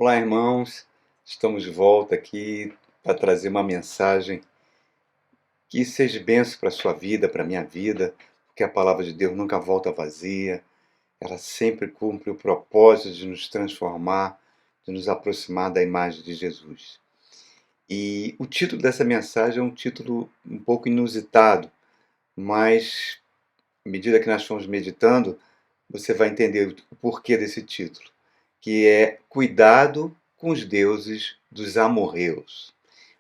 Olá, irmãos. Estamos de volta aqui para trazer uma mensagem que seja bênção para a sua vida, para a minha vida, porque a palavra de Deus nunca volta vazia. Ela sempre cumpre o propósito de nos transformar, de nos aproximar da imagem de Jesus. E o título dessa mensagem é um título um pouco inusitado, mas à medida que nós formos meditando, você vai entender o porquê desse título, que é Cuidado com os deuses dos amorreus.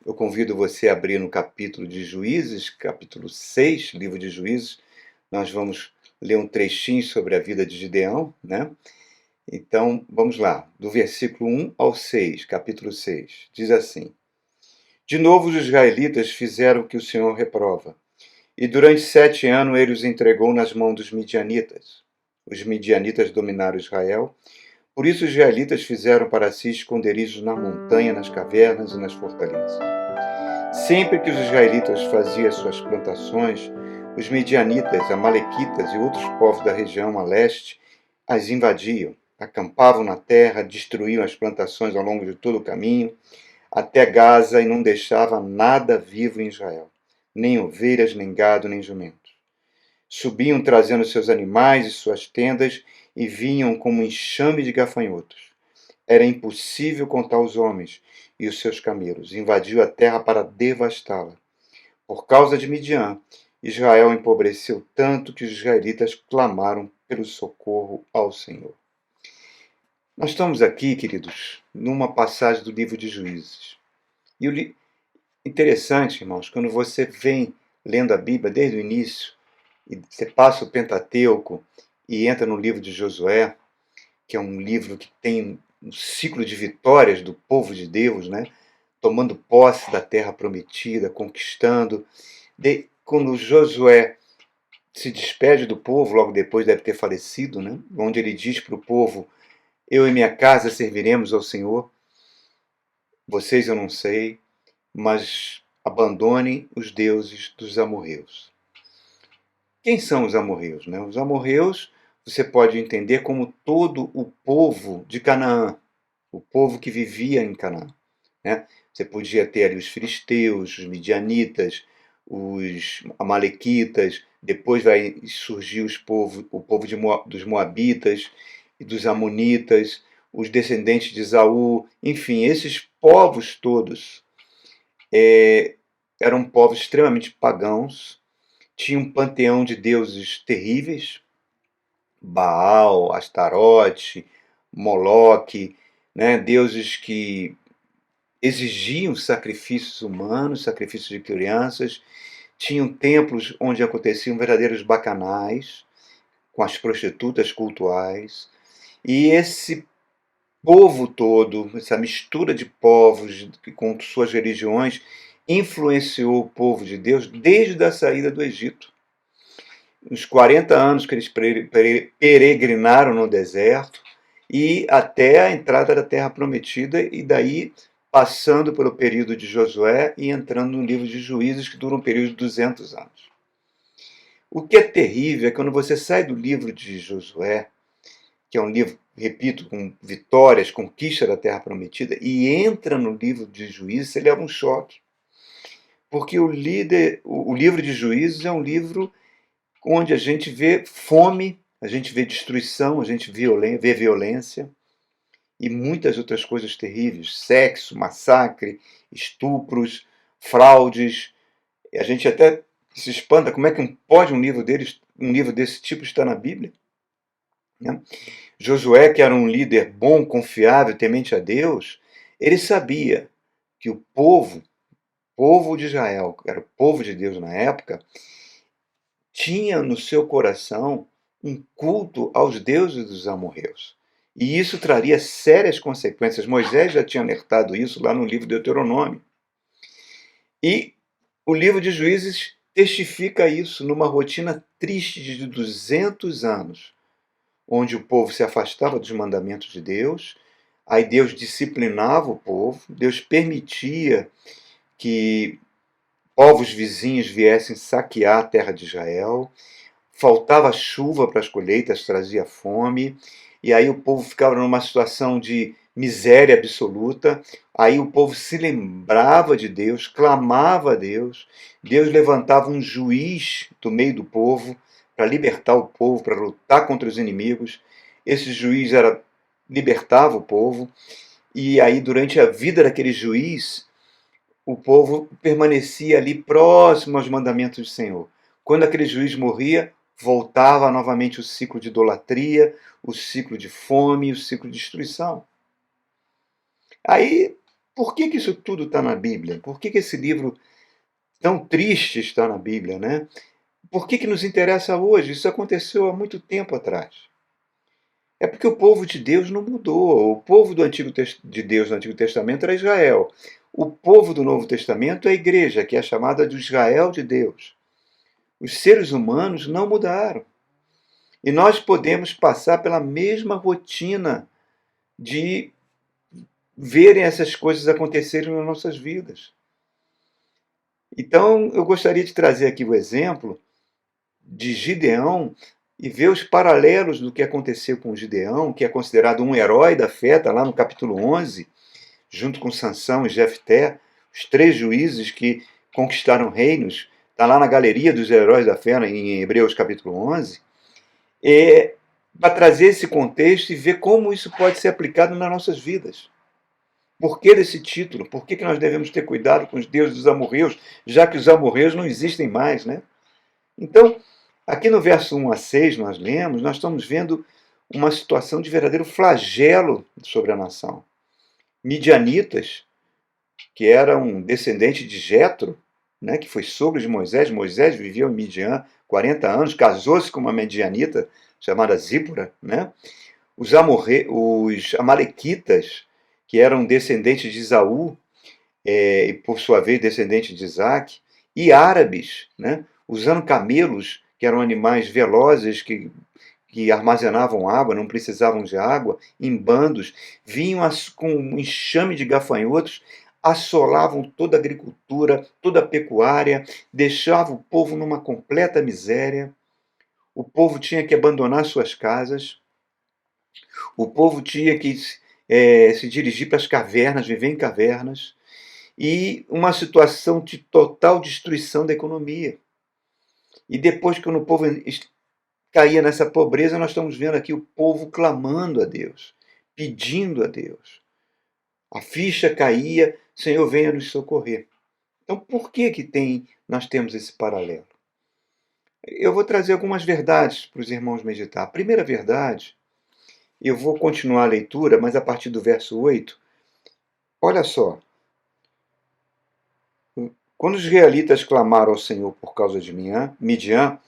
Eu convido você a abrir no capítulo de Juízes, capítulo 6, livro de Juízes. Nós vamos ler um trechinho sobre a vida de Gideão, né? Então, vamos lá, do versículo 1 ao 6, capítulo 6. Diz assim: De novo os israelitas fizeram o que o Senhor reprova, e durante 7 anos ele os entregou nas mãos dos midianitas. Os midianitas dominaram Israel. Por isso os israelitas fizeram para si esconderijos na montanha, nas cavernas e nas fortalezas. Sempre que os israelitas faziam suas plantações, os midianitas, amalequitas e outros povos da região a leste as invadiam, acampavam na terra, destruíam as plantações ao longo de todo o caminho, até Gaza, e não deixavam nada vivo em Israel, nem ovelhas, nem gado, nem jumentos. Subiam trazendo seus animais e suas tendas e vinham como um enxame de gafanhotos. Era impossível contar os homens e os seus camelos. Invadiu a terra para devastá-la. Por causa de Midian, Israel empobreceu tanto que os israelitas clamaram pelo socorro ao Senhor. Nós estamos aqui, queridos, numa passagem do livro de Juízes. E interessante, irmãos, quando você vem lendo a Bíblia desde o início, e você passa o Pentateuco e entra no livro de Josué, que é um livro que tem um ciclo de vitórias do povo de Deus, né? Tomando posse da terra prometida, conquistando. Quando Josué se despede do povo, logo depois deve ter falecido, né? Onde ele diz para o povo: Eu e minha casa serviremos ao Senhor. Vocês eu não sei, mas abandonem os deuses dos amorreus. Quem são os amorreus, né? Os amorreus você pode entender como todo o povo de Canaã, o povo que vivia em Canaã, né? Você podia ter ali os filisteus, os midianitas, os amalequitas, depois vai surgir o povo dos moabitas e dos amonitas, os descendentes de Esaú, enfim, esses povos todos eram povos extremamente pagãos, tinham um panteão de deuses terríveis, Baal, Astarote, Moloque, né, deuses que exigiam sacrifícios humanos, sacrifícios de crianças, tinham templos onde aconteciam verdadeiros bacanais, com as prostitutas cultuais, e esse povo todo, essa mistura de povos com suas religiões, influenciou o povo de Deus desde a saída do Egito. Os 40 anos que eles peregrinaram no deserto e até a entrada da Terra Prometida, e daí passando pelo período de Josué e entrando no livro de Juízes, que dura um período de 200 anos. O que é terrível é quando você sai do livro de Josué, que é um livro, repito, com vitórias, conquista da Terra Prometida, e entra no livro de Juízes, você leva um choque. Porque o livro de Juízes é um livro onde a gente vê fome, a gente vê destruição, a gente vê violência e muitas outras coisas terríveis, sexo, massacre, estupros, fraudes. A gente até se espanta como é que pode um livro desse tipo estar na Bíblia, né? Josué, que era um líder bom, confiável, temente a Deus, ele sabia que o povo de Israel, que era o povo de Deus na época, tinha no seu coração um culto aos deuses dos amorreus. E isso traria sérias consequências. Moisés já tinha alertado isso lá no livro de Deuteronômio. E o livro de Juízes testifica isso numa rotina triste de 200 anos, onde o povo se afastava dos mandamentos de Deus, aí Deus disciplinava o povo, Deus permitia que povos vizinhos viessem saquear a terra de Israel, faltava chuva para as colheitas, trazia fome, e aí o povo ficava numa situação de miséria absoluta. Aí o povo se lembrava de Deus, clamava a Deus. Deus levantava um juiz do meio do povo para libertar o povo, para lutar contra os inimigos. Esse juiz libertava o povo. E aí, durante a vida daquele juiz, o povo permanecia ali próximo aos mandamentos do Senhor. Quando aquele juiz morria, voltava novamente o ciclo de idolatria, o ciclo de fome, o ciclo de destruição. Aí, por que isso tudo está na Bíblia? Por que esse livro tão triste está na Bíblia, né? Por que nos interessa hoje? Isso aconteceu há muito tempo atrás. É porque o povo de Deus não mudou. O povo de Deus no Antigo Testamento era Israel. O povo do Novo Testamento é a igreja, que é chamada de Israel de Deus. Os seres humanos não mudaram. E nós podemos passar pela mesma rotina de verem essas coisas acontecerem nas nossas vidas. Então, eu gostaria de trazer aqui o exemplo de Gideão e ver os paralelos do que aconteceu com Gideão, que é considerado um herói da fé, está lá no capítulo 11, junto com Sansão e Jefté, os 3 juízes que conquistaram reinos, está lá na galeria dos heróis da fé, em Hebreus capítulo 11, para trazer esse contexto e ver como isso pode ser aplicado nas nossas vidas. Por que desse título? Por que nós devemos ter cuidado com os deuses dos amorreus, já que os amorreus não existem mais, né? Então, aqui no verso 1 a 6 nós lemos, nós estamos vendo uma situação de verdadeiro flagelo sobre a nação. Midianitas, que era um descendente de Jetro, né, que foi sogro de Moisés. Moisés viveu em Midian 40 anos, casou-se com uma midianita chamada Zípora, né? Os amalequitas, que eram descendentes de Esaú, e por sua vez descendentes de Isaac, e árabes, né, usando camelos, que eram animais velozes que armazenavam água, não precisavam de água, em bandos, vinham com um enxame de gafanhotos, assolavam toda a agricultura, toda a pecuária, deixavam o povo numa completa miséria. O povo tinha que abandonar suas casas, o povo tinha que se dirigir para as cavernas, viver em cavernas, e uma situação de total destruição da economia. E depois, quando o povo caía nessa pobreza, nós estamos vendo aqui o povo clamando a Deus, pedindo a Deus. A ficha caía, Senhor, venha nos socorrer. Então, por que nós temos esse paralelo? Eu vou trazer algumas verdades para os irmãos meditar. A primeira verdade, eu vou continuar a leitura, mas a partir do verso 8, olha só. Quando os israelitas clamaram ao Senhor por causa de Midian,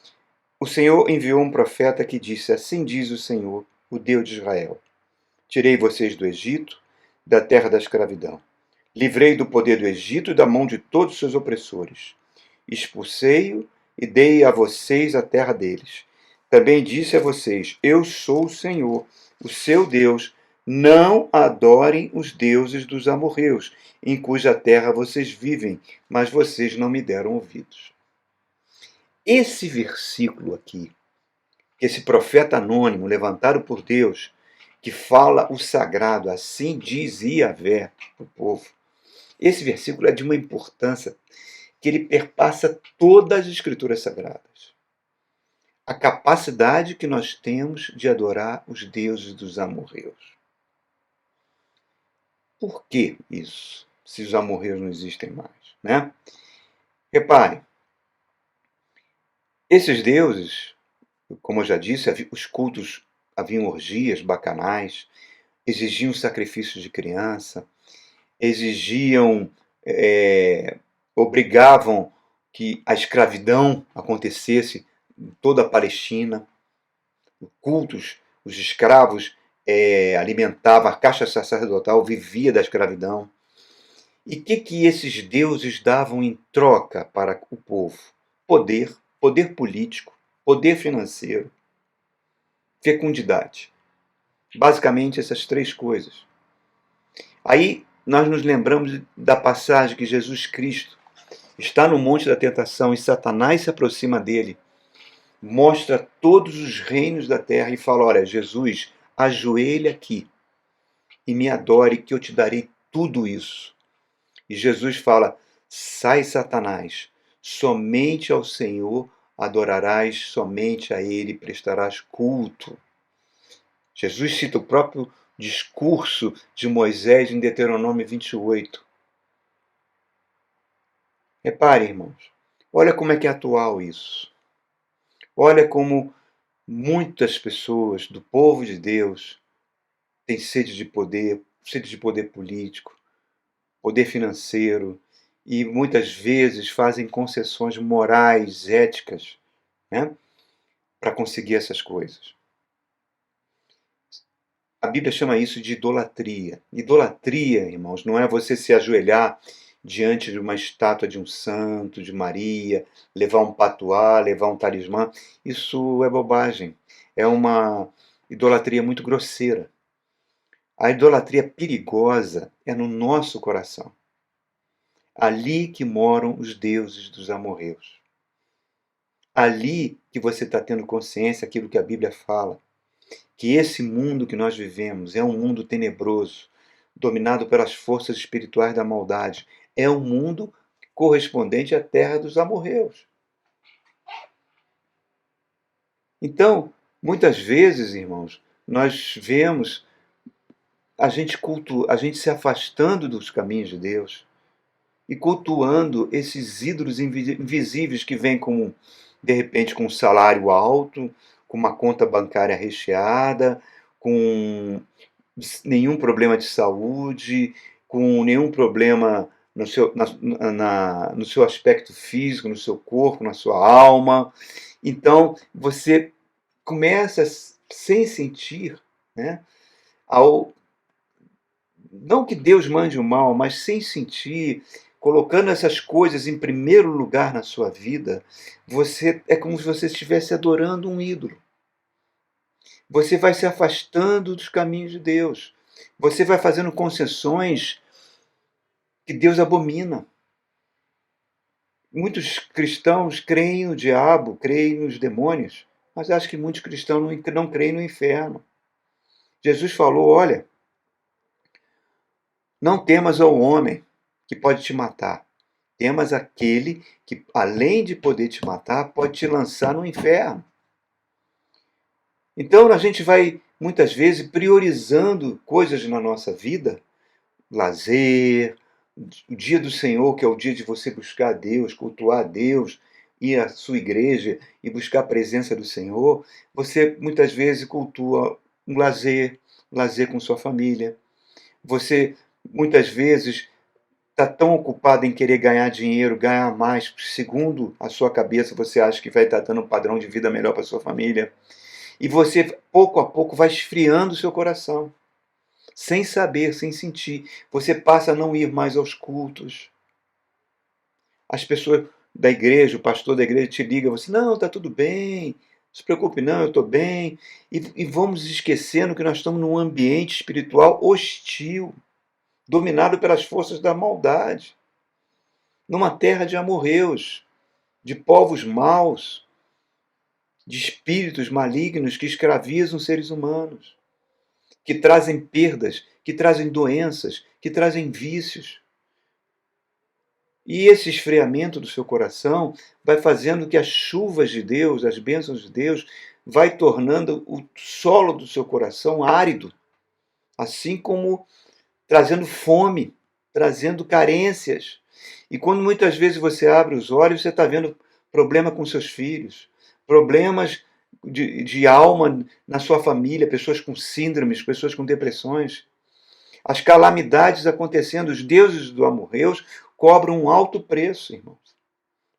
o Senhor enviou um profeta que disse: assim diz o Senhor, o Deus de Israel: tirei vocês do Egito, da terra da escravidão. Livrei do poder do Egito e da mão de todos os seus opressores. Expulsei-o e dei a vocês a terra deles. Também disse a vocês: eu sou o Senhor, o seu Deus. Não adorem os deuses dos amorreus, em cuja terra vocês vivem, mas vocês não me deram ouvidos. Esse versículo aqui, esse profeta anônimo levantado por Deus, que fala o sagrado, assim diz Iavé para o povo, esse versículo é de uma importância que ele perpassa todas as escrituras sagradas. A capacidade que nós temos de adorar os deuses dos amorreus. Por que isso, se os amorreus não existem mais, né? Repare, esses deuses, como eu já disse, os cultos haviam orgias bacanais, exigiam sacrifícios de criança, exigiam, obrigavam que a escravidão acontecesse em toda a Palestina. Cultos, os escravos alimentavam, a caixa sacerdotal vivia da escravidão. E o que esses deuses davam em troca para o povo? Poder, poder político, poder financeiro, fecundidade. Basicamente essas 3 coisas. Aí nós nos lembramos da passagem que Jesus Cristo está no Monte da Tentação e Satanás se aproxima dele, mostra todos os reinos da terra e fala: olha, Jesus, ajoelha aqui e me adore, que eu te darei tudo isso. E Jesus fala: sai, Satanás, somente ao Senhor adorarás, somente a Ele prestarás culto. Jesus cita o próprio discurso de Moisés em Deuteronômio 28. Repare, irmãos, olha como é que é atual isso. Olha como muitas pessoas do povo de Deus têm sede de poder político, poder financeiro, e muitas vezes fazem concessões morais, éticas, né, para conseguir essas coisas. A Bíblia chama isso de idolatria. Idolatria, irmãos, não é você se ajoelhar diante de uma estátua de um santo, de Maria, levar um patuá, levar um talismã. Isso é bobagem. É uma idolatria muito grosseira. A idolatria perigosa é no nosso coração. Ali que moram os deuses dos amorreus. Ali que você está tendo consciência daquilo que a Bíblia fala. Que esse mundo que nós vivemos é um mundo tenebroso, dominado pelas forças espirituais da maldade. É um mundo correspondente à terra dos amorreus. Então, muitas vezes, irmãos, nós vemos a gente se afastando dos caminhos de Deus e cultuando esses ídolos invisíveis que vêm com, de repente, com um salário alto, com uma conta bancária recheada, com nenhum problema de saúde, com nenhum problema no seu aspecto físico, no seu corpo, na sua alma. Então, você começa, sem sentir, né, ao, não que Deus mande o mal, mas sem sentir, colocando essas coisas em primeiro lugar na sua vida, você é como se você estivesse adorando um ídolo. Você vai se afastando dos caminhos de Deus. Você vai fazendo concessões que Deus abomina. Muitos cristãos creem no diabo, creem nos demônios, mas acho que muitos cristãos não creem no inferno. Jesus falou: olha, não temas ao homem que pode te matar. Temas aquele que, além de poder te matar, pode te lançar no inferno. Então a gente vai, muitas vezes, priorizando coisas na nossa vida, lazer, o dia do Senhor, que é o dia de você buscar a Deus, cultuar a Deus, ir à sua igreja e buscar a presença do Senhor, você muitas vezes cultua um lazer com sua família. Você muitas vezes está tão ocupado em querer ganhar dinheiro, ganhar mais, segundo a sua cabeça, você acha que vai estar dando um padrão de vida melhor para sua família. E você, pouco a pouco, vai esfriando o seu coração. Sem saber, sem sentir. Você passa a não ir mais aos cultos. As pessoas da igreja, o pastor da igreja te liga, você, não, está tudo bem, não se preocupe não, eu estou bem. E vamos esquecendo que nós estamos num ambiente espiritual hostil, dominado pelas forças da maldade. Numa terra de amorreus, de povos maus, de espíritos malignos que escravizam seres humanos, que trazem perdas, que trazem doenças, que trazem vícios. E esse esfriamento do seu coração vai fazendo que as chuvas de Deus, as bênçãos de Deus, vai tornando o solo do seu coração árido, assim como trazendo fome, trazendo carências. E quando muitas vezes você abre os olhos, você está vendo problema com seus filhos, problemas de alma na sua família, pessoas com síndromes, pessoas com depressões. As calamidades acontecendo, os deuses do amorreus cobram um alto preço, irmãos.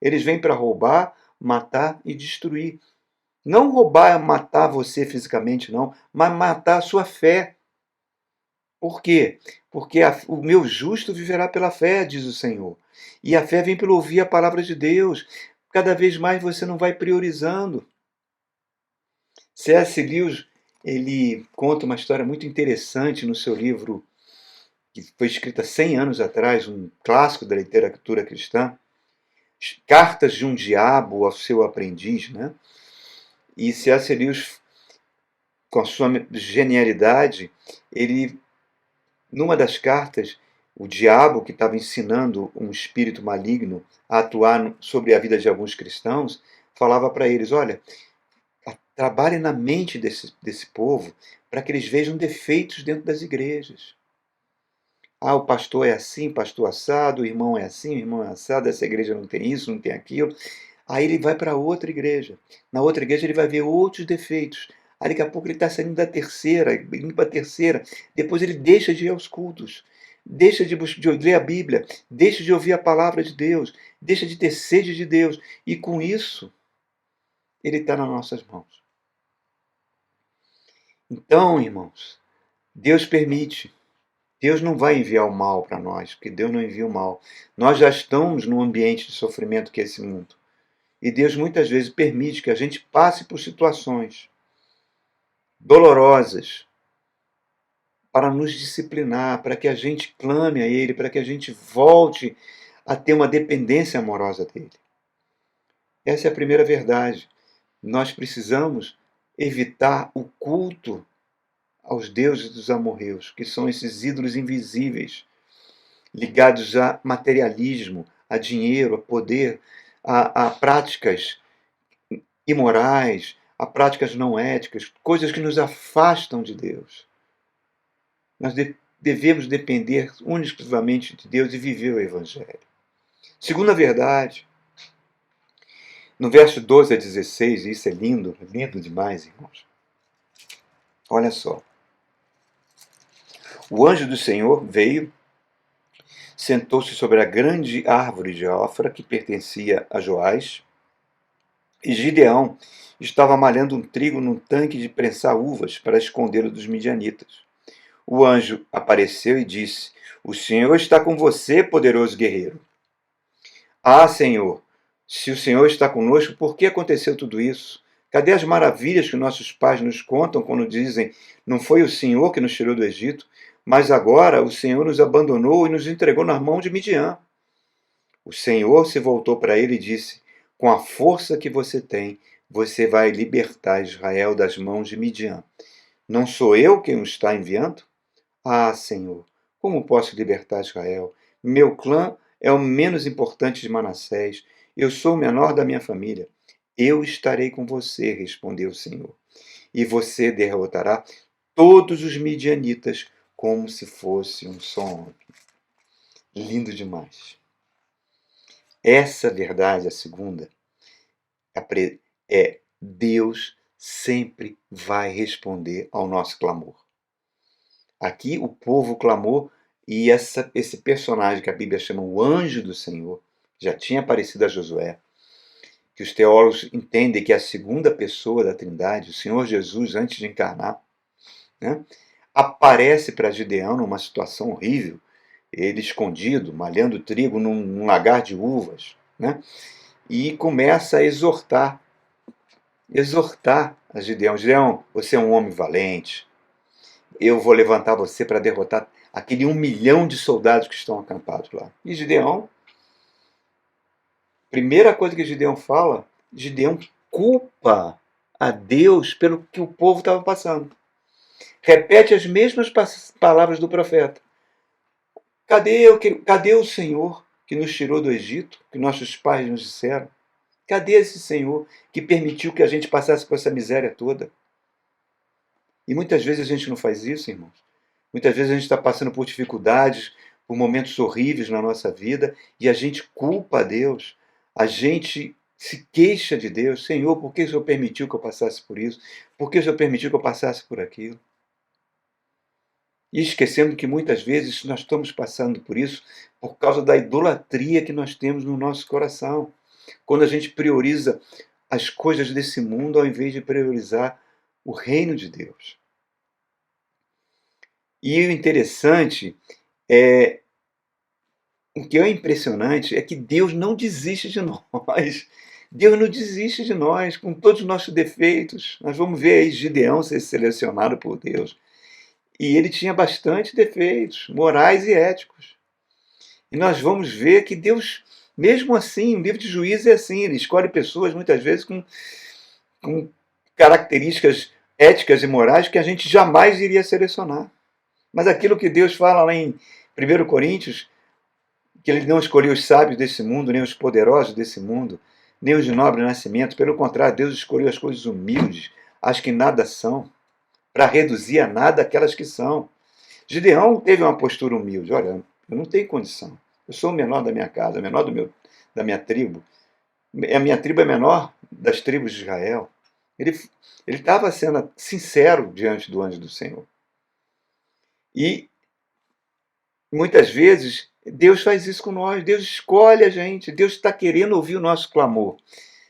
Eles vêm para roubar, matar e destruir. Não roubar, matar você fisicamente, não, mas matar a sua fé. Por quê? Porque o meu justo viverá pela fé, diz o Senhor. E a fé vem pelo ouvir a palavra de Deus. Cada vez mais você não vai priorizando. C.S. Lewis, ele conta uma história muito interessante no seu livro, que foi escrito há 100 anos atrás, um clássico da literatura cristã, Cartas de um Diabo ao Seu Aprendiz, né? E C.S. Lewis, com a sua genialidade, ele Numa das cartas, o diabo, que estava ensinando um espírito maligno a atuar sobre a vida de alguns cristãos, falava para eles: olha, trabalhe na mente desse povo para que eles vejam defeitos dentro das igrejas. Ah, o pastor é assim, pastor assado, o irmão é assim, o irmão é assado, essa igreja não tem isso, não tem aquilo. Aí ele vai para outra igreja. Na outra igreja ele vai ver outros defeitos. Aí daqui a pouco ele está saindo da terceira, indo para a terceira. Depois ele deixa de ir aos cultos. Deixa de ler a Bíblia. Deixa de ouvir a palavra de Deus. Deixa de ter sede de Deus. E com isso, ele está nas nossas mãos. Então, irmãos, Deus permite. Deus não vai enviar o mal para nós, porque Deus não envia o mal. Nós já estamos num ambiente de sofrimento que é esse mundo. E Deus muitas vezes permite que a gente passe por situações dolorosas para nos disciplinar, para que a gente clame a Ele, para que a gente volte a ter uma dependência amorosa dEle. Essa é a primeira verdade. Nós precisamos evitar o culto aos deuses dos amorreus, que são esses ídolos invisíveis, ligados a materialismo, a dinheiro, a poder, a práticas imorais, a práticas não éticas, coisas que nos afastam de Deus. Nós devemos depender unicamente de Deus e viver o Evangelho. Segunda verdade, no verso 12 a 16, e isso é lindo, lindo demais, irmãos. Olha só. O anjo do Senhor veio, sentou-se sobre a grande árvore de Ofra, que pertencia a Joás, e Gideão estava malhando um trigo num tanque de prensar uvas para escondê-lo dos midianitas. O anjo apareceu e disse: O Senhor está com você, poderoso guerreiro. Ah, Senhor, se o Senhor está conosco, por que aconteceu tudo isso? Cadê as maravilhas que nossos pais nos contam quando dizem: Não foi o Senhor que nos tirou do Egito, mas agora o Senhor nos abandonou e nos entregou nas mãos de Midian. O Senhor se voltou para ele e disse: Com a força que você tem, você vai libertar Israel das mãos de Midian. Não sou eu quem o está enviando? Ah, Senhor, como posso libertar Israel? Meu clã é o menos importante de Manassés. Eu sou o menor da minha família. Eu estarei com você, respondeu o Senhor. E você derrotará todos os midianitas como se fosse um só homem. Lindo demais. Essa verdade, a segunda, é Deus sempre vai responder ao nosso clamor. Aqui o povo clamou e esse personagem que a Bíblia chama o anjo do Senhor, já tinha aparecido a Josué, que os teólogos entendem que é a segunda pessoa da Trindade, o Senhor Jesus, antes de encarnar, né, aparece para Gideão numa situação horrível, ele escondido, malhando trigo num lagar de uvas, né, e começa a exortar a Gideão. Gideão, você é um homem valente, eu vou levantar você para derrotar aquele 1 milhão de soldados que estão acampados lá. E Gideão, primeira coisa que Gideão fala, Gideão culpa a Deus pelo que o povo estava passando. Repete as mesmas palavras do profeta. Cadê o Senhor que nos tirou do Egito, que nossos pais nos disseram? Cadê esse Senhor que permitiu que a gente passasse por essa miséria toda? E muitas vezes a gente não faz isso, irmãos. Muitas vezes a gente está passando por dificuldades, por momentos horríveis na nossa vida, e a gente culpa a Deus. A gente se queixa de Deus. Senhor, por que o Senhor permitiu que eu passasse por isso? Por que o Senhor permitiu que eu passasse por aquilo? E esquecendo que muitas vezes nós estamos passando por isso por causa da idolatria que nós temos no nosso coração. Quando a gente prioriza as coisas desse mundo ao invés de priorizar o reino de Deus. E o interessante o que é impressionante é que Deus não desiste de nós. Deus não desiste de nós, com todos os nossos defeitos. Nós vamos ver aí Gideão ser selecionado por Deus. E ele tinha bastante defeitos, morais e éticos. E nós vamos ver que Deus, mesmo assim, o livro de Juízes é assim, ele escolhe pessoas muitas vezes com características éticas e morais que a gente jamais iria selecionar. Mas aquilo que Deus fala lá em 1 Coríntios, que ele não escolheu os sábios desse mundo, nem os poderosos desse mundo, nem os de nobre nascimento. Pelo contrário, Deus escolheu as coisas humildes, as que nada são, para reduzir a nada aquelas que são. Gideão teve uma postura humilde. Olha, eu não tenho condição. Eu sou o menor da minha casa, o menor da minha tribo. A minha tribo é menor das tribos de Israel. Ele estava sendo sincero diante do anjo do Senhor. E muitas vezes Deus faz isso com nós. Deus escolhe a gente. Deus está querendo ouvir o nosso clamor.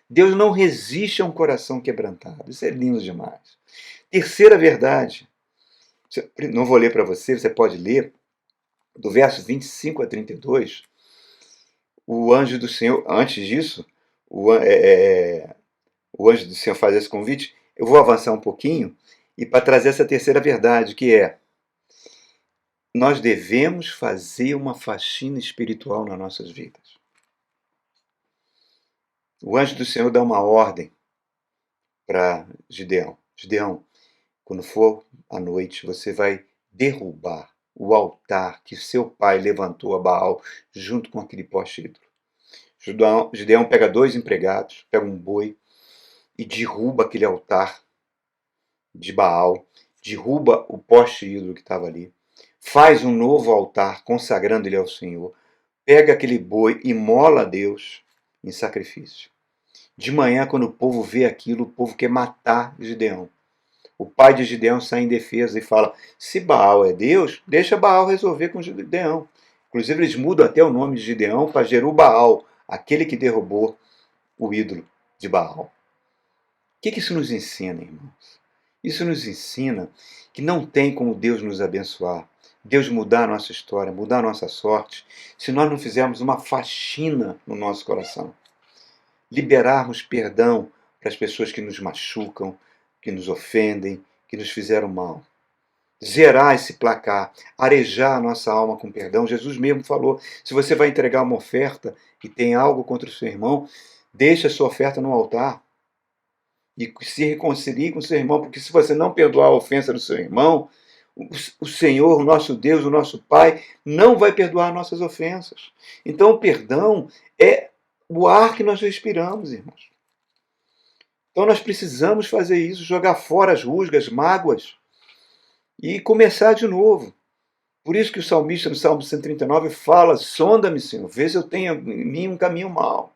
Deus não resiste a um coração quebrantado. Isso é lindo demais. Terceira verdade. Não vou ler para você, você pode ler. Do verso 25 a 32, o anjo do Senhor, antes disso, o anjo do Senhor faz esse convite. Eu vou avançar um pouquinho e para trazer essa terceira verdade, que é: nós devemos fazer uma faxina espiritual nas nossas vidas. O anjo do Senhor dá uma ordem para Gideão. Gideão, quando for à noite, você vai derrubar o altar que seu pai levantou a Baal junto com aquele poste ídolo. Gideão pega 2 empregados, pega um boi e derruba aquele altar de Baal, derruba o poste ídolo que estava ali, faz um novo altar consagrando ele ao Senhor, pega aquele boi e mola a Deus em sacrifício. De manhã, quando o povo vê aquilo, o povo quer matar Gideão. O pai de Gideão sai em defesa e fala: se Baal é Deus, deixa Baal resolver com Gideão. Inclusive, eles mudam até o nome de Gideão para Jerubaal, aquele que derrubou o ídolo de Baal. O que isso nos ensina, irmãos? Isso nos ensina que não tem como Deus nos abençoar, Deus mudar a nossa história, mudar a nossa sorte, se nós não fizermos uma faxina no nosso coração. Liberarmos perdão para as pessoas que nos machucam, que nos ofendem, que nos fizeram mal. Zerar esse placar, arejar a nossa alma com perdão. Jesus mesmo falou: se você vai entregar uma oferta e tem algo contra o seu irmão, deixe a sua oferta no altar e se reconcilie com o seu irmão, porque se você não perdoar a ofensa do seu irmão, o Senhor, o nosso Deus, o nosso Pai, não vai perdoar nossas ofensas. Então o perdão é o ar que nós respiramos, irmãos. Então nós precisamos fazer isso, jogar fora as rusgas, mágoas e começar de novo. Por isso que o salmista no Salmo 139 fala: sonda-me, Senhor, vê se eu tenho em mim um caminho mau.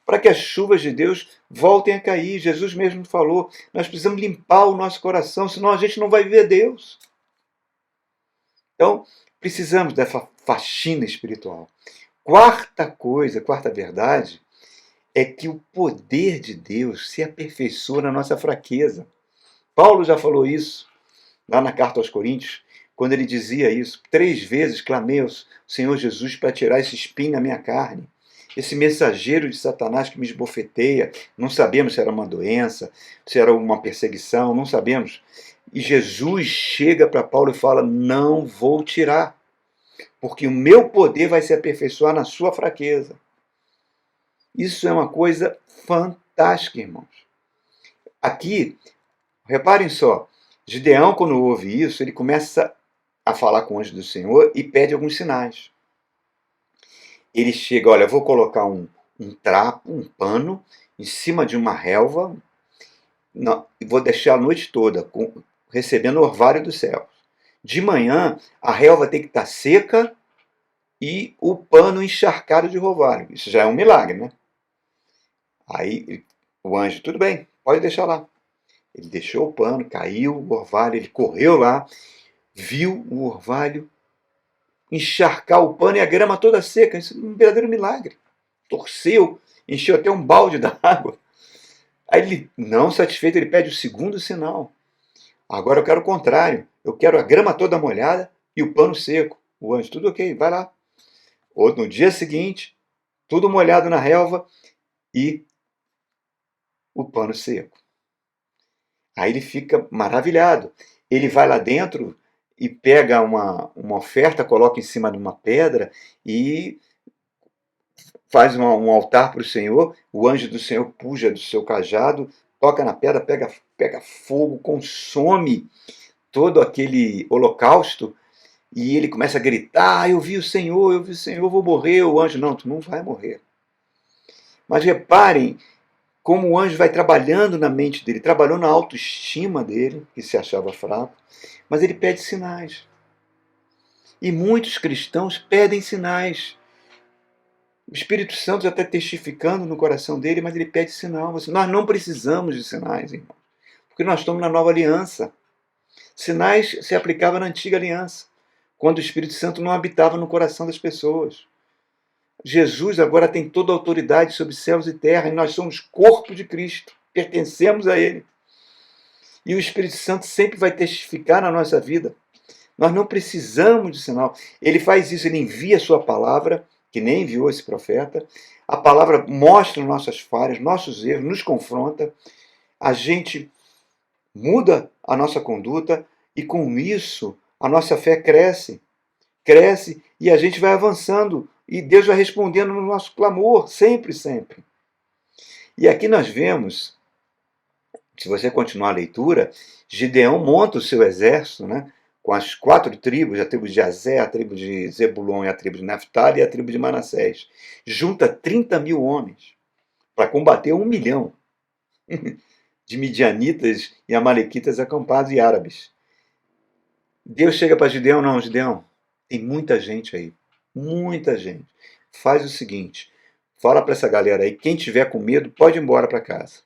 Para que as chuvas de Deus voltem a cair. Jesus mesmo falou: nós precisamos limpar o nosso coração, senão a gente não vai ver Deus. Então, precisamos dessa faxina espiritual. Quarta verdade, é que o poder de Deus se aperfeiçoa na nossa fraqueza. Paulo já falou isso lá na carta aos Coríntios, quando ele dizia isso: 3 vezes clamei ao Senhor Jesus para tirar esse espinho na minha carne. Esse mensageiro de Satanás que me esbofeteia, não sabemos se era uma doença, se era uma perseguição, não sabemos. E Jesus chega para Paulo e fala: não vou tirar, porque o meu poder vai se aperfeiçoar na sua fraqueza. Isso é uma coisa fantástica, irmãos. Aqui, reparem só, Gideão, quando ouve isso, ele começa a falar com o anjo do Senhor e pede alguns sinais. Ele chega: olha, vou colocar um trapo, um pano, em cima de uma relva, e vou deixar a noite toda recebendo orvalho do céu. De manhã, a relva tem que estar seca e o pano encharcado de orvalho. Isso já é um milagre, né? Aí o anjo: tudo bem, pode deixar lá. Ele deixou o pano, caiu o orvalho, ele correu lá, viu o orvalho encharcar o pano e a grama toda seca. Isso é um verdadeiro milagre. Torceu, encheu até um balde d'água. Aí ele, não satisfeito, ele pede o segundo sinal. Agora eu quero o contrário. Eu quero a grama toda molhada e o pano seco. O anjo: tudo ok, vai lá. No dia seguinte, tudo molhado na relva e o pano seco. Aí ele fica maravilhado. Ele vai lá dentro e pega uma oferta, coloca em cima de uma pedra e faz um altar para o Senhor. O anjo do Senhor puxa do seu cajado, toca na pedra, pega fogo, consome todo aquele holocausto, e ele começa a gritar: "Ah, eu vi o Senhor, eu vou morrer." O anjo: "Não, tu não vai morrer." Mas reparem como o anjo vai trabalhando na mente dele, trabalhou na autoestima dele, que se achava fraco, mas ele pede sinais. E muitos cristãos pedem sinais. O Espírito Santo já está testificando no coração dele, mas ele pede sinal. Nós não precisamos de sinais, irmão, porque nós estamos na nova aliança. Sinais se aplicavam na antiga aliança, quando o Espírito Santo não habitava no coração das pessoas. Jesus agora tem toda a autoridade sobre céus e terra, e nós somos corpo de Cristo, pertencemos a Ele. E o Espírito Santo sempre vai testificar na nossa vida. Nós não precisamos de sinal. Ele faz isso, ele envia a sua palavra, que nem enviou esse profeta. A palavra mostra nossas falhas, nossos erros, nos confronta. A gente muda a nossa conduta e com isso a nossa fé cresce. Cresce e a gente vai avançando. E Deus vai respondendo no nosso clamor, sempre, sempre. E aqui nós vemos, se você continuar a leitura, Gideão monta o seu exército, né, com as 4 tribos, a tribo de Jazé, a tribo de Zebulon e a tribo de Naftali e a tribo de Manassés. Junta 30.000 homens para combater 1 milhão de midianitas e amalequitas acampados e árabes. Deus chega para Gideão: "Não, Gideão, tem muita gente aí, muita gente. Faz o seguinte, fala para essa galera aí, quem tiver com medo pode ir embora para casa."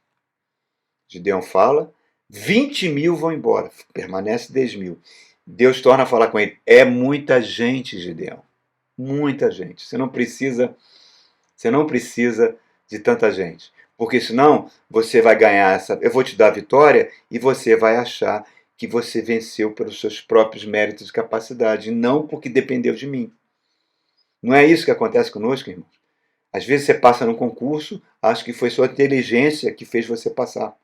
Gideão fala, 20.000 vão embora, permanece 10.000. Deus torna a falar com ele: "É muita gente, Gideão, muita gente. Você não precisa de tanta gente, porque senão você vai ganhar eu vou te dar a vitória e você vai achar que você venceu pelos seus próprios méritos e capacidade, e não porque dependeu de mim." Não é isso que acontece conosco, irmãos? Às vezes você passa num concurso, acha que foi sua inteligência que fez você passar.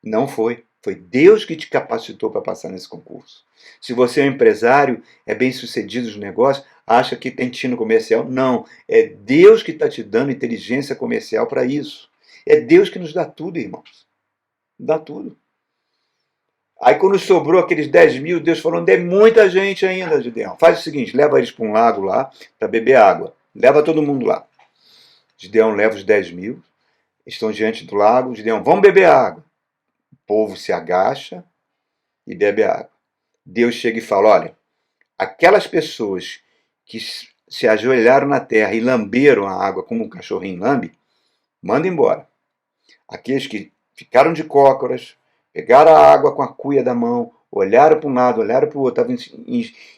Não foi. Foi Deus que te capacitou para passar nesse concurso. Se você é um empresário, é bem sucedido nos negócios, acha que tem tino comercial. Não. É Deus que está te dando inteligência comercial para isso. É Deus que nos dá tudo, irmãos. Dá tudo. Aí quando sobrou aqueles 10.000, Deus falou: "Tem muita gente ainda, Gideão. Faz o seguinte, leva eles para um lago lá, para beber água. Leva todo mundo lá." Gideão leva os 10.000, estão diante do lago. Gideão: "Vamos beber água." O povo se agacha e bebe água. Deus chega e fala: "Olha, aquelas pessoas que se ajoelharam na terra e lamberam a água como um cachorrinho lambe, manda embora. Aqueles que ficaram de cócoras, pegaram a água com a cuia da mão, olharam para um lado, olharam para o outro, estavam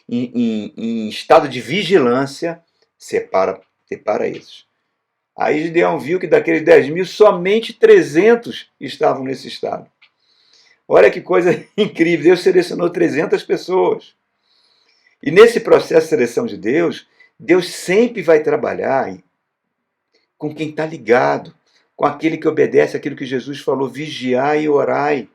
em estado de vigilância, separa eles." Aí Gideão viu que daqueles 10.000, somente 300 estavam nesse estado. Olha que coisa incrível, Deus selecionou 300 pessoas. E nesse processo de seleção de Deus, Deus sempre vai trabalhar com quem está ligado, com aquele que obedece aquilo que Jesus falou: "Vigiai e orai,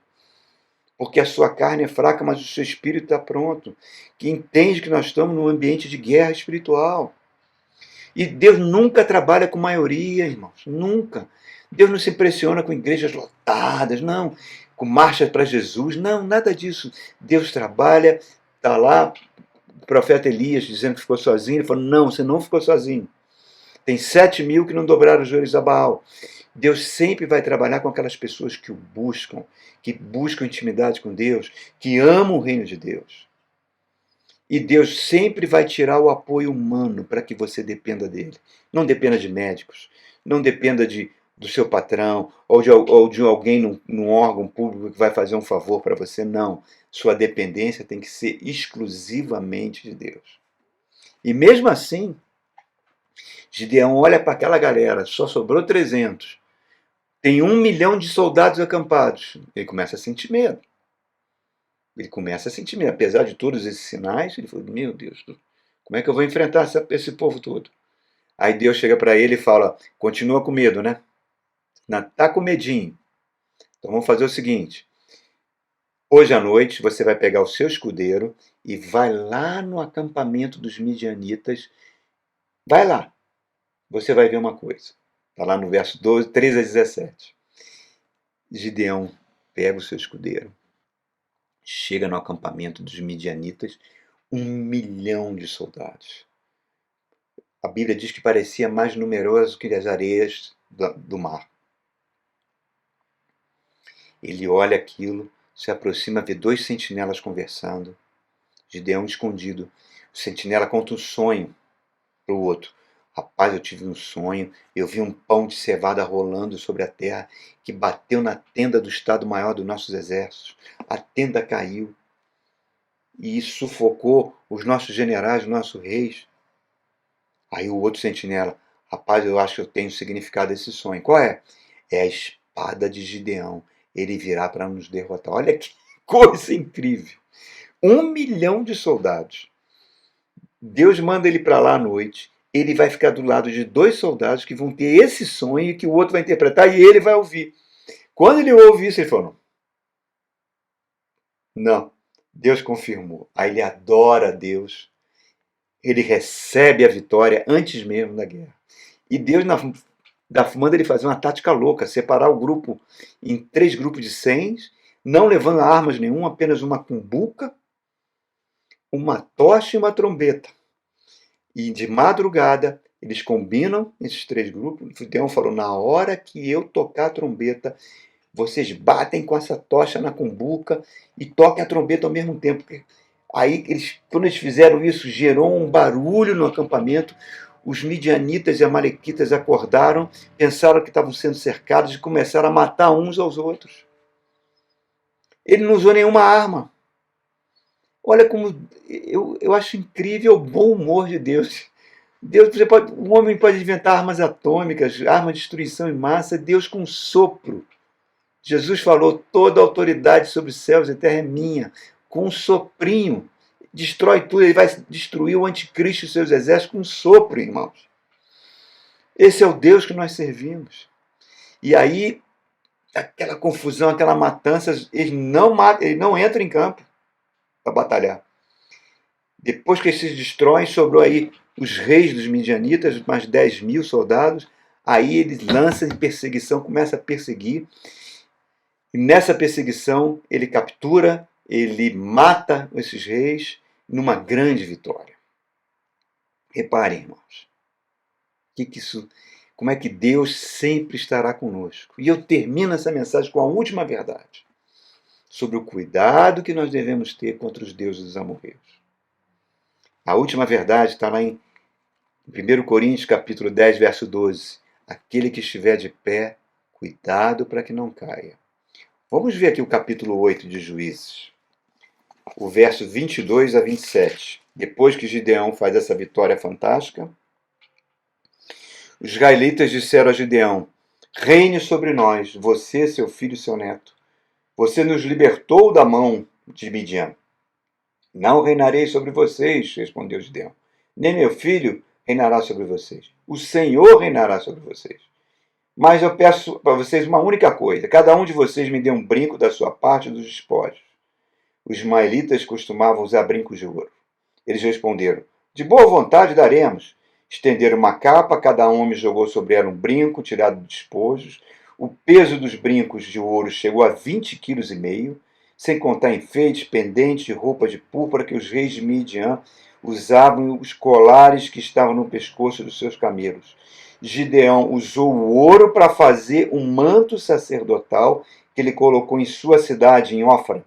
porque a sua carne é fraca, mas o seu espírito está pronto." Que entende que nós estamos num ambiente de guerra espiritual. E Deus nunca trabalha com maioria, irmãos, nunca. Deus não se impressiona com igrejas lotadas, não, com marchas para Jesus, não, nada disso. Deus trabalha, está lá o profeta Elias dizendo que ficou sozinho, ele falou: "Não, você não ficou sozinho. Tem 7.000 que não dobraram os joelhos a Baal." Deus sempre vai trabalhar com aquelas pessoas que buscam intimidade com Deus, que amam o reino de Deus. E Deus sempre vai tirar o apoio humano para que você dependa dele. Não dependa de médicos, não dependa do seu patrão ou de alguém num órgão público que vai fazer um favor para você. Não. Sua dependência tem que ser exclusivamente de Deus. E mesmo assim, Gideão olha para aquela galera, só sobrou 300. Tem 1 milhão de soldados acampados. Ele começa a sentir medo. Apesar de todos esses sinais, ele falou: "Meu Deus, como é que eu vou enfrentar esse povo todo?" Aí Deus chega para ele e fala: "Continua com medo, né? Está com medinho. Então vamos fazer o seguinte. Hoje à noite você vai pegar o seu escudeiro e vai lá no acampamento dos midianitas. Vai lá. Você vai ver uma coisa." Está lá no verso 12, 13 a 17. Gideão pega o seu escudeiro chega no acampamento dos midianitas 1 milhão de soldados. A Bíblia diz que parecia mais numeroso que as areias do mar. Ele olha aquilo, se aproxima, vê 2 sentinelas conversando. Gideão escondido. O sentinela conta um sonho para o outro. Rapaz, eu tive um sonho, eu vi um pão de cevada rolando sobre a terra que bateu na tenda do Estado-Maior dos nossos exércitos. A tenda caiu e sufocou os nossos generais, os nossos reis. Aí o outro sentinela, rapaz, eu acho que eu tenho o significado desse sonho. Qual é? É a espada de Gideão. Ele virá para nos derrotar. Olha que coisa incrível. 1 milhão de soldados. Deus manda ele para lá à noite. Ele vai ficar do lado de 2 soldados que vão ter esse sonho que o outro vai interpretar e ele vai ouvir. Quando ele ouve isso, ele falou: não, Deus confirmou. Aí ele adora a Deus. Ele recebe a vitória antes mesmo da guerra. E Deus manda ele fazer uma tática louca, separar o grupo em 3 grupos de 100, não levando armas nenhuma, apenas uma cumbuca, uma tocha e uma trombeta. E de madrugada, eles combinam esses 3 grupos. O Gideão falou: na hora que eu tocar a trombeta, vocês batem com essa tocha na cumbuca e toquem a trombeta ao mesmo tempo. Aí, quando eles fizeram isso, gerou um barulho no acampamento. Os midianitas e amalequitas acordaram, pensaram que estavam sendo cercados e começaram a matar uns aos outros. Ele não usou nenhuma arma. Olha como eu acho incrível o bom humor de Deus. Um homem pode inventar armas atômicas, armas de destruição em massa. Deus com um sopro. Jesus falou: toda a autoridade sobre os céus e terra é minha. Com um soprinho, destrói tudo. Ele vai destruir o anticristo e seus exércitos com um sopro, irmãos. Esse é o Deus que nós servimos. E aí, aquela confusão, aquela matança, ele não entra em campo para batalhar. Depois que eles se destroem, sobrou aí os reis dos midianitas, mais 10.000 soldados. Aí ele lança em perseguição, começa a perseguir. E nessa perseguição, ele captura, ele mata esses reis numa grande vitória. Reparem, irmãos, como é que Deus sempre estará conosco. E eu termino essa mensagem com a última verdade, sobre o cuidado que nós devemos ter contra os deuses dos amorreus. A última verdade está lá em 1 Coríntios, capítulo 10, verso 12. Aquele que estiver de pé, cuidado para que não caia. Vamos ver aqui o capítulo 8 de Juízes, o verso 22 a 27. Depois que Gideão faz essa vitória fantástica, os israelitas disseram a Gideão: reine sobre nós, você, seu filho e seu neto. Você nos libertou da mão de Midian. Não reinarei sobre vocês, respondeu Gideão. Nem meu filho reinará sobre vocês. O Senhor reinará sobre vocês. Mas eu peço para vocês uma única coisa. Cada um de vocês me dê um brinco da sua parte dos despojos. Os ismaelitas costumavam usar brincos de ouro. Eles responderam: de boa vontade daremos. Estenderam uma capa, cada homem jogou sobre ela um brinco tirado de despojos. O peso dos brincos de ouro chegou a 20,5 kg, sem contar enfeites, pendentes e roupas de púrpura que os reis de Midian usavam, os colares que estavam no pescoço dos seus camelos. Gideão usou o ouro para fazer um manto sacerdotal que ele colocou em sua cidade, em Ofra.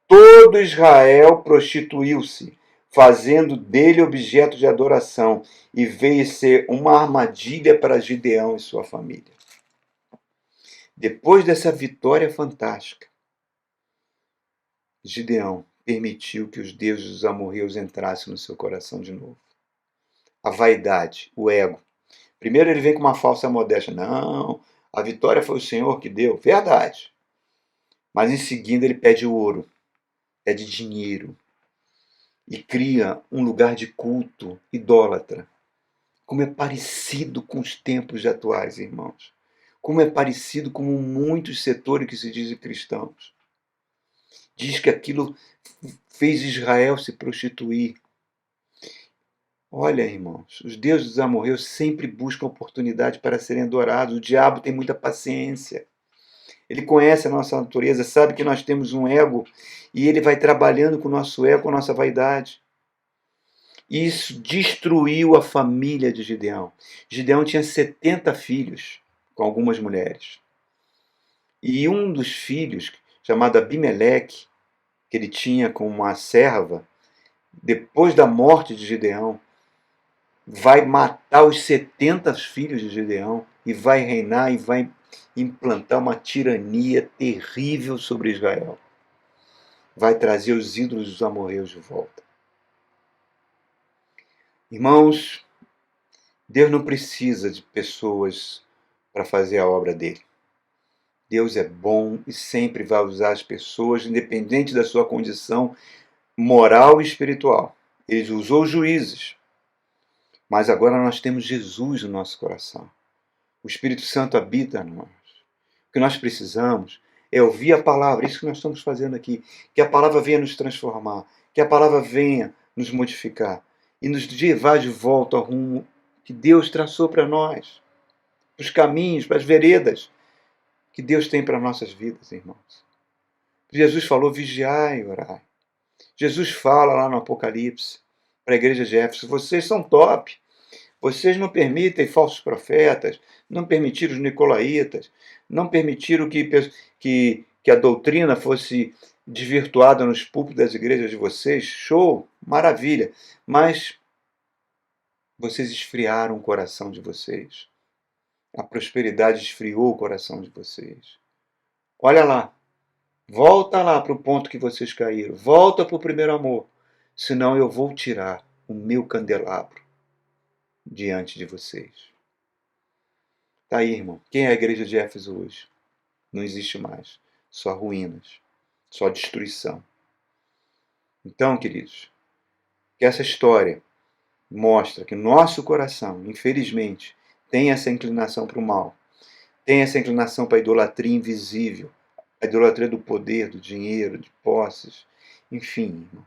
Todo Israel prostituiu-se, fazendo dele objeto de adoração, e veio ser uma armadilha para Gideão e sua família. Depois dessa vitória fantástica, Gideão permitiu que os deuses dos amorreus entrassem no seu coração de novo. A vaidade, o ego. Primeiro ele vem com uma falsa modéstia. Não, a vitória foi o Senhor que deu. Verdade. Mas em seguida ele pede ouro, pede dinheiro e cria um lugar de culto idólatra. Como é parecido com os tempos atuais, irmãos. Como é parecido com muitos setores que se dizem cristãos. Diz que aquilo fez Israel se prostituir. Olha, irmãos, os deuses dos amorreus sempre buscam oportunidade para serem adorados. O diabo tem muita paciência. Ele conhece a nossa natureza, sabe que nós temos um ego e ele vai trabalhando com o nosso ego, com a nossa vaidade. E isso destruiu a família de Gideão. Gideão tinha 70 filhos, com algumas mulheres. E um dos filhos, chamado Abimeleque, que ele tinha com uma serva, depois da morte de Gideão, vai matar os 70 filhos de Gideão e vai reinar e vai implantar uma tirania terrível sobre Israel. Vai trazer os ídolos dos amorreus de volta. Irmãos, Deus não precisa de pessoas para fazer a obra dele. Deus é bom e sempre vai usar as pessoas, independente da sua condição moral e espiritual. Ele usou juízes, mas agora nós temos Jesus no nosso coração. O Espírito Santo habita em nós. O que nós precisamos é ouvir a palavra, isso que nós estamos fazendo aqui. Que a palavra venha nos transformar, que a palavra venha nos modificar e nos levar de volta ao rumo que Deus traçou para nós, para os caminhos, para as veredas que Deus tem para nossas vidas, irmãos. Jesus falou, vigiai e orai. Jesus fala lá no Apocalipse para a igreja de Éfeso, vocês são top, vocês não permitem falsos profetas, não permitiram os nicolaítas, não permitiram que a doutrina fosse desvirtuada nos púlpitos das igrejas de vocês. Show, maravilha. Mas vocês esfriaram o coração de vocês. A prosperidade esfriou o coração de vocês. Olha lá, volta lá para o ponto que vocês caíram. Volta para o primeiro amor. Senão eu vou tirar o meu candelabro diante de vocês. Está aí, irmão. Quem é a igreja de Éfeso hoje? Não existe mais. Só ruínas. Só destruição. Então, queridos, que essa história mostra que nosso coração, infelizmente, tem essa inclinação para o mal. Tem essa inclinação para a idolatria invisível. A idolatria do poder, do dinheiro, de posses. Enfim, irmãos,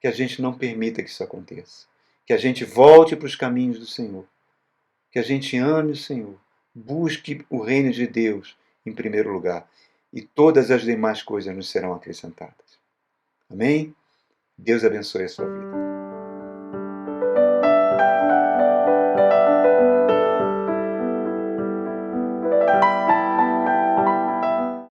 que a gente não permita que isso aconteça. Que a gente volte para os caminhos do Senhor. Que a gente ame o Senhor. Busque o reino de Deus em primeiro lugar. E todas as demais coisas nos serão acrescentadas. Amém? Deus abençoe a sua vida.